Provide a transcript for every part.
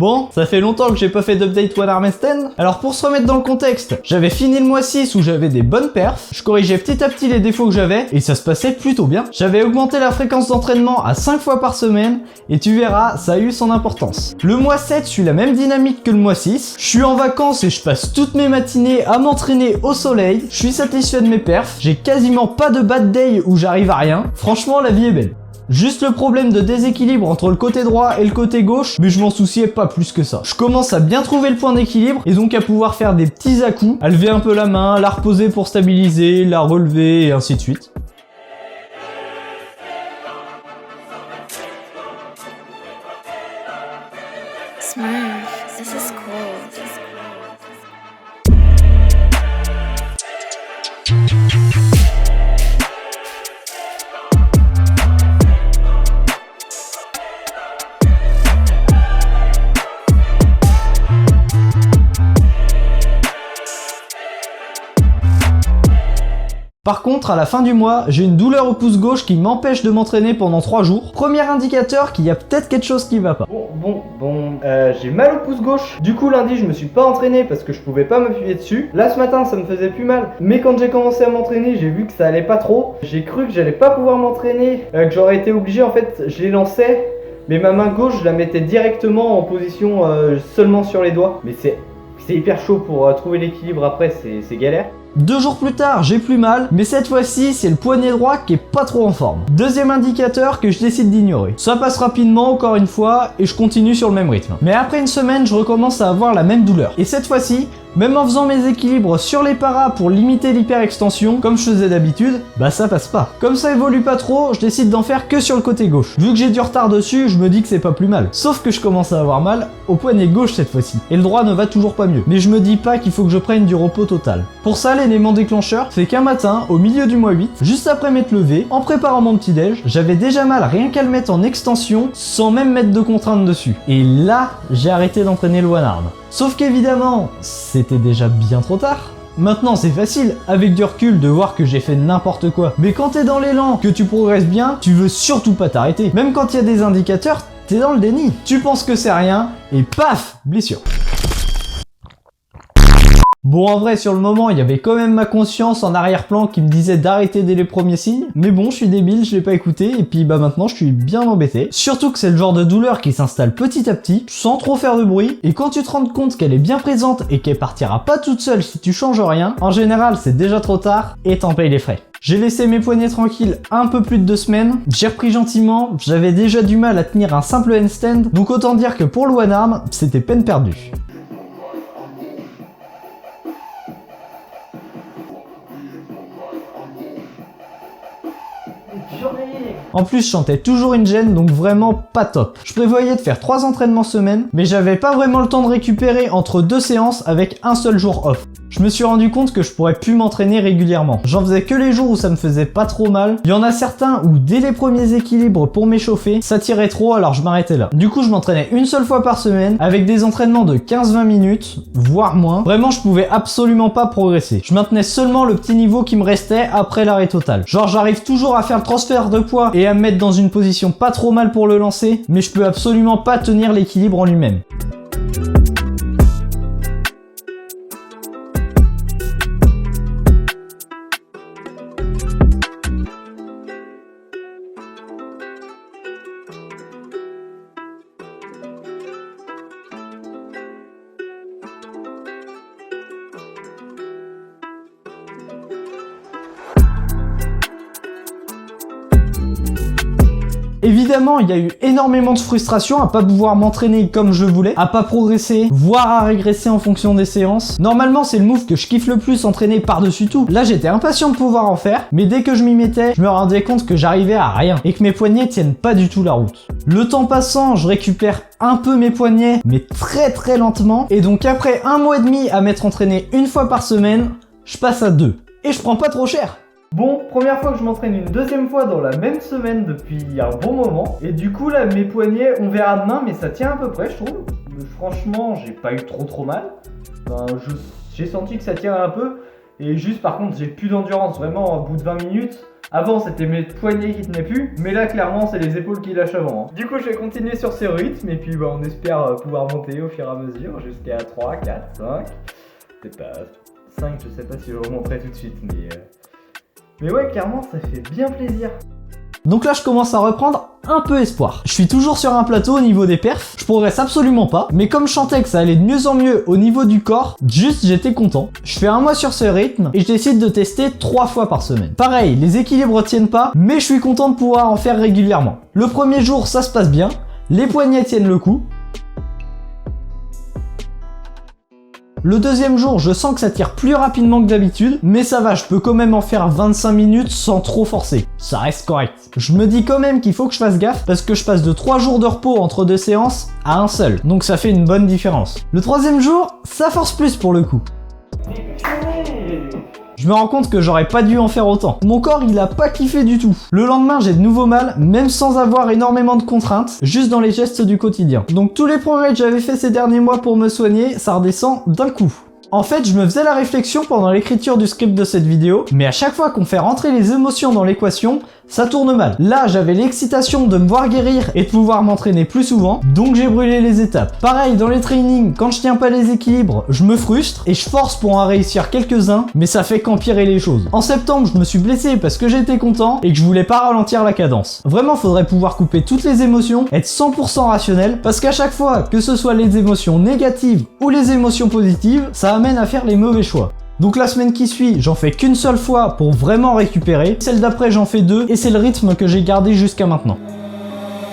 Bon, ça fait longtemps que j'ai pas fait d'update One Arm Stand. Alors pour se remettre dans le contexte, j'avais fini le mois 6 où j'avais des bonnes perfs, je corrigeais petit à petit les défauts que j'avais et ça se passait plutôt bien. J'avais augmenté la fréquence d'entraînement à 5 fois par semaine et tu verras, ça a eu son importance. Le mois 7, je suis la même dynamique que le mois 6. Je suis en vacances et je passe toutes mes matinées à m'entraîner au soleil. Je suis satisfait de mes perfs, j'ai quasiment pas de bad day où j'arrive à rien. Franchement, la vie est belle. Juste le problème de déséquilibre entre le côté droit et le côté gauche, mais je m'en souciais pas plus que ça. Je commence à bien trouver le point d'équilibre et donc à pouvoir faire des petits à-coups, à lever un peu la main, la reposer pour stabiliser, la relever et ainsi de suite. Smurf, this is cool. Par contre, à la fin du mois, j'ai une douleur au pouce gauche qui m'empêche de m'entraîner pendant 3 jours. Premier indicateur qu'il y a peut-être quelque chose qui va pas. J'ai mal au pouce gauche. Du coup, lundi, je me suis pas entraîné parce que je pouvais pas m'appuyer dessus. Là, ce matin, ça me faisait plus mal. Mais quand j'ai commencé à m'entraîner, j'ai vu que ça allait pas trop. J'ai cru que j'allais pas pouvoir m'entraîner, que j'aurais été obligé. En fait, je les lançais, mais ma main gauche, je la mettais directement en position seulement sur les doigts. Mais c'est hyper chaud pour trouver l'équilibre après, c'est galère. 2 jours plus tard, j'ai plus mal, mais cette fois-ci, c'est le poignet droit qui est pas trop en forme. Deuxième indicateur que je décide d'ignorer. Ça passe rapidement, encore une fois, et je continue sur le même rythme. Mais après une semaine, je recommence à avoir la même douleur. Et cette fois-ci, même en faisant mes équilibres sur les paras pour limiter l'hyperextension, comme je faisais d'habitude, bah ça passe pas. Comme ça évolue pas trop, je décide d'en faire que sur le côté gauche. Vu que j'ai du retard dessus, je me dis que c'est pas plus mal. Sauf que je commence à avoir mal au poignet gauche cette fois-ci. Et le droit ne va toujours pas mieux. Mais je me dis pas qu'il faut que je prenne du repos total. Pour ça, l'élément déclencheur, c'est qu'un matin, au milieu du mois 8, juste après m'être levé, en préparant mon petit déj, j'avais déjà mal rien qu'à le mettre en extension, sans même mettre de contrainte dessus. Et là, j'ai arrêté d'entraîner le one arm. Sauf qu'évidemment, c'était déjà bien trop tard. Maintenant c'est facile, avec du recul, de voir que j'ai fait n'importe quoi. Mais quand t'es dans l'élan, que tu progresses bien, tu veux surtout pas t'arrêter. Même quand il y a des indicateurs, t'es dans le déni. Tu penses que c'est rien, et paf, blessure. Bon, en vrai, sur le moment, il y avait quand même ma conscience en arrière-plan qui me disait d'arrêter dès les premiers signes. Mais bon, je suis débile, je l'ai pas écouté, et puis bah maintenant, je suis bien embêté. Surtout que c'est le genre de douleur qui s'installe petit à petit, sans trop faire de bruit, et quand tu te rends compte qu'elle est bien présente et qu'elle partira pas toute seule si tu changes rien, en général, c'est déjà trop tard, et t'en payes les frais. J'ai laissé mes poignets tranquilles un peu plus de 2 semaines, j'ai repris gentiment, j'avais déjà du mal à tenir un simple handstand, donc autant dire que pour le one arm, c'était peine perdue. En plus, je chantais toujours une gêne, donc vraiment pas top. Je prévoyais de faire 3 entraînements semaine, mais j'avais pas vraiment le temps de récupérer entre 2 séances avec un seul jour off. Je me suis rendu compte que je pourrais plus m'entraîner régulièrement. J'en faisais que les jours où ça me faisait pas trop mal. Il y en a certains où dès les premiers équilibres pour m'échauffer, ça tirait trop, alors je m'arrêtais là. Du coup, je m'entraînais une seule fois par semaine, avec des entraînements de 15-20 minutes, voire moins. Vraiment, je pouvais absolument pas progresser. Je maintenais seulement le petit niveau qui me restait après l'arrêt total. Genre, j'arrive toujours à faire le transfert de poids et à me mettre dans une position pas trop mal pour le lancer, mais je peux absolument pas tenir l'équilibre en lui-même. Évidemment, il y a eu énormément de frustration à pas pouvoir m'entraîner comme je voulais, à pas progresser, voire à régresser en fonction des séances. Normalement, c'est le move que je kiffe le plus, entraîner par-dessus tout. Là, j'étais impatient de pouvoir en faire, mais dès que je m'y mettais, je me rendais compte que j'arrivais à rien et que mes poignets tiennent pas du tout la route. Le temps passant, je récupère un peu mes poignets, mais très lentement, et donc après 1 mois et demi à m'être entraîné une fois par semaine, je passe à 2. Et je prends pas trop cher. Bon, première fois que je m'entraîne une deuxième fois dans la même semaine depuis un bon moment. Et du coup là, mes poignets, on verra demain, mais ça tient à peu près, je trouve. Mais franchement, j'ai pas eu trop mal. Enfin, j'ai senti que ça tient un peu. Et juste par contre, j'ai plus d'endurance. Vraiment, au bout de 20 minutes, Avant c'était mes poignets qui tenaient plus, mais là clairement c'est les épaules qui lâchent avant. Du coup je vais continuer sur ce rythme et puis on espère pouvoir monter au fur et à mesure jusqu'à 3, 4, 5, peut-être pas 5, je sais pas si je remonterai tout de suite, mais ouais clairement ça fait bien plaisir. Donc là je commence à reprendre un peu espoir. Je suis toujours sur un plateau au niveau des perfs, je progresse absolument pas, mais comme je sentais que ça allait de mieux en mieux au niveau du corps, juste j'étais content. Je fais un mois sur ce rythme et je décide de tester 3 fois par semaine. Pareil, les équilibres tiennent pas, mais je suis content de pouvoir en faire régulièrement. Le premier jour ça se passe bien, les poignets tiennent le coup. Le deuxième jour, je sens que ça tire plus rapidement que d'habitude, mais ça va, je peux quand même en faire 25 minutes sans trop forcer. Ça reste correct. Je me dis quand même qu'il faut que je fasse gaffe parce que je passe de 3 jours de repos entre 2 séances à un seul. Donc ça fait une bonne différence. Le troisième jour, ça force plus pour le coup. Je me rends compte que j'aurais pas dû en faire autant. Mon corps il a pas kiffé du tout. Le lendemain j'ai de nouveau mal, même sans avoir énormément de contraintes, juste dans les gestes du quotidien. Donc tous les progrès que j'avais fait ces derniers mois pour me soigner, ça redescend d'un coup. En fait, je me faisais la réflexion pendant l'écriture du script de cette vidéo, mais à chaque fois qu'on fait rentrer les émotions dans l'équation, ça tourne mal. Là, j'avais l'excitation de me voir guérir et de pouvoir m'entraîner plus souvent, donc j'ai brûlé les étapes. Pareil, dans les trainings, quand je tiens pas les équilibres, je me frustre et je force pour en réussir quelques-uns, mais ça fait qu'empirer les choses. En septembre, je me suis blessé parce que j'étais content et que je voulais pas ralentir la cadence. Vraiment, faudrait pouvoir couper toutes les émotions, être 100% rationnel, parce qu'à chaque fois, que ce soit les émotions négatives ou les émotions positives, ça amène à faire les mauvais choix. Donc la semaine qui suit, j'en fais qu'une seule fois pour vraiment récupérer. Celle d'après, j'en fais 2 et c'est le rythme que j'ai gardé jusqu'à maintenant.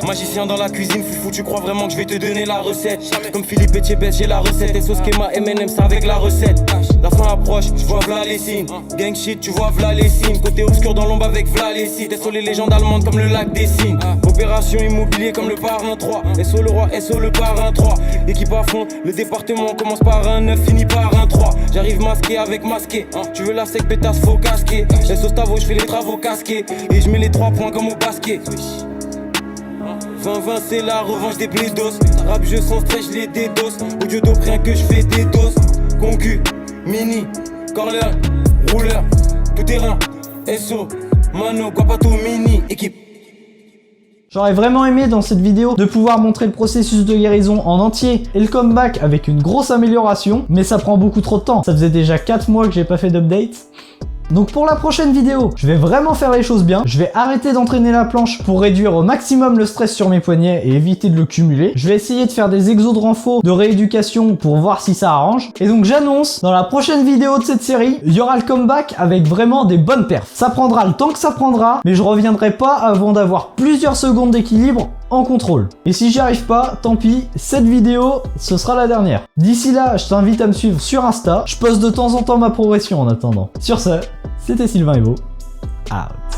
Magicien dans la cuisine, foufou, tu crois vraiment que je vais te donner la recette? Comme Philippe Etchebest, j'ai la recette. Et sauce Kema, M&M's avec la recette. La fin approche, je vois v'là les signes. Gang shit, tu vois v'là les signes. Côté obscur dans l'ombre avec v'là les sites. SO les légendes allemandes comme le lac des signes. Opération immobilier comme le parrain 3. SO le roi, SO le parrain 3. Équipe à fond, le département commence par un 9, finit par un 3. J'arrive masqué avec masqué. Tu veux la sec, pétasse, faut casquer. SO Stavo, je fais les travaux casqués. Et je mets les 3 points comme au basket. 20-20 c'est la revanche des bledos. Rap jeu sans stress, je les dédose. Au dieu d'op, rien que je fais des doses. Concu, mini, corner, rouleur, tout terrain, SO, Mano, Guapato, mini, équipe. J'aurais vraiment aimé dans cette vidéo de pouvoir montrer le processus de guérison en entier et le comeback avec une grosse amélioration, mais ça prend beaucoup trop de temps. Ça faisait déjà 4 mois que j'ai pas fait d'update. Donc pour la prochaine vidéo, je vais vraiment faire les choses bien. Je vais arrêter d'entraîner la planche pour réduire au maximum le stress sur mes poignets et éviter de le cumuler. Je vais essayer de faire des exos de renfort, de rééducation pour voir si ça arrange. Et donc j'annonce, dans la prochaine vidéo de cette série, il y aura le comeback avec vraiment des bonnes perfs. Ça prendra le temps que ça prendra, mais je reviendrai pas avant d'avoir plusieurs secondes d'équilibre en contrôle. Et si j'y arrive pas, tant pis, cette vidéo, ce sera la dernière. D'ici là, je t'invite à me suivre sur Insta. Je poste de temps en temps ma progression en attendant. Sur ce, c'était Sylvain Evo. Out.